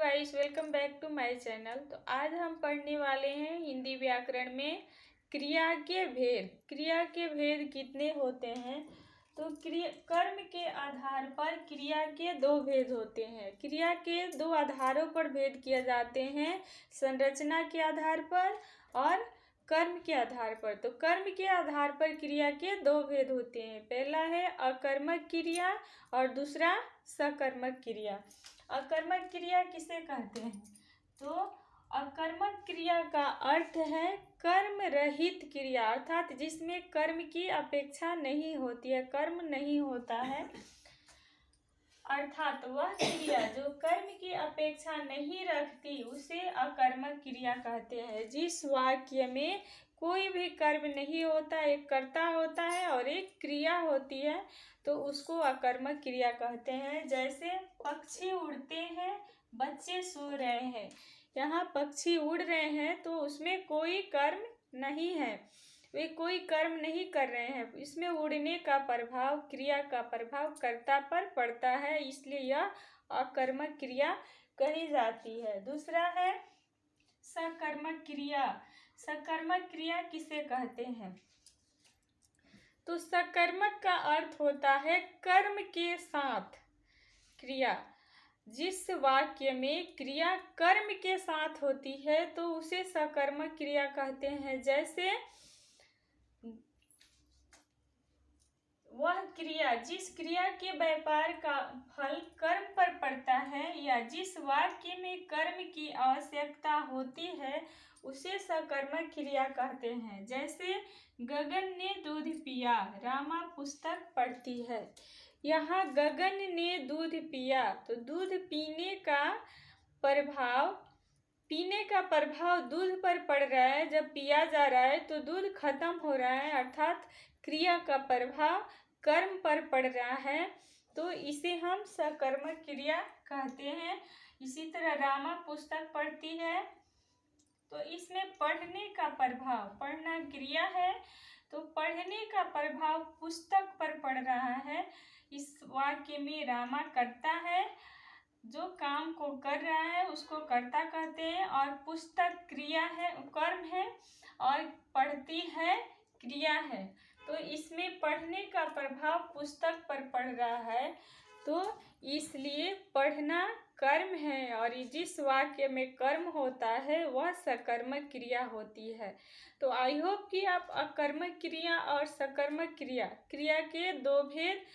Guys, welcome back to my channel. तो आज हम पढ़ने वाले हैं हिंदी व्याकरण में क्रिया के भेद। क्रिया के भेद कितने होते हैं? तो कर्म के आधार पर क्रिया के दो भेद होते हैं। क्रिया के दो आधारों पर भेद किए जाते हैं, संरचना के आधार पर और कर्म के आधार पर। तो कर्म के आधार पर क्रिया के दो भेद होते हैं। पहला है अकर्मक क्रिया और दूसरा सकर्मक क्रिया। अकर्मक क्रिया किसे कहते हैं? तो अकर्मक क्रिया का अर्थ है कर्म रहित क्रिया, अर्थात जिसमें कर्म की अपेक्षा नहीं होती है, कर्म नहीं होता है, अर्थात वह क्रिया जो कर्म की अपेक्षा नहीं रखती उसे अकर्मक क्रिया कहते हैं। जिस वाक्य में कोई भी कर्म नहीं होता, एक कर्ता होता है और एक क्रिया होती है, तो उसको अकर्मक क्रिया कहते हैं। जैसे पक्षी उड़ते हैं, बच्चे सो रहे हैं। यहाँ पक्षी उड़ रहे हैं तो उसमें कोई कर्म नहीं है, वे कोई कर्म नहीं कर रहे हैं। इसमें उड़ने का प्रभाव, क्रिया का प्रभाव कर्ता पर पड़ता है, इसलिए यह अकर्मक क्रिया कही जाती है। दूसरा है सकर्मक क्रिया। सकर्मक क्रिया किसे कहते हैं? तो सकर्मक का अर्थ होता है कर्म के साथ क्रिया। जिस वाक्य में क्रिया कर्म के साथ होती है तो उसे सकर्मक क्रिया कहते हैं। जैसे वह क्रिया, जिस क्रिया के व्यापार का फल कर्म पर पड़ता है या जिस वाक्य में कर्म की आवश्यकता होती है उसे सकर्मक क्रिया कहते हैं। जैसे गगन ने दूध पिया, रामा पुस्तक पढ़ती है। यहाँ गगन ने दूध पिया, तो दूध पीने का प्रभाव दूध पर पड़ रहा है। जब पिया जा रहा है तो दूध खत्म हो रहा है, अर्थात क्रिया का प्रभाव कर्म पर पड़ रहा है, तो इसे हम सकर्मक क्रिया कहते हैं। इसी तरह रामा पुस्तक पढ़ती है, तो इसमें पढ़ने का प्रभाव, पढ़ना क्रिया है तो पढ़ने का प्रभाव पुस्तक पर पड़ रहा है। इस वाक्य में रामा करता है, जो काम को कर रहा है उसको कर्ता कहते हैं, और पुस्तक क्रिया है, कर्म है, और पढ़ती है क्रिया है। तो इसमें पढ़ने का प्रभाव पुस्तक पर पड़ रहा है, तो इसलिए पढ़ना कर्म है, और जिस वाक्य में कर्म होता है वह सकर्मक क्रिया होती है। तो आई होप कि आप अकर्मक क्रिया और सकर्मक क्रिया के दो भेद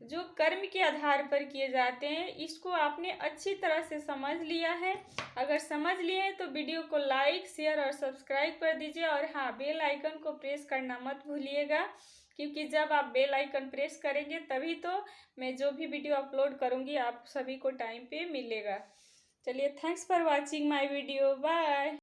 जो कर्म के आधार पर किए जाते हैं, इसको आपने अच्छी तरह से समझ लिया है। अगर समझ लिए हैं तो वीडियो को लाइक, शेयर और सब्सक्राइब कर दीजिए। और हाँ, बेल आइकन को प्रेस करना मत भूलिएगा, क्योंकि जब आप बेल आइकन प्रेस करेंगे तभी तो मैं जो भी वीडियो अपलोड करूँगी आप सभी को टाइम पे मिलेगा। चलिए, thanks for watching my video, bye.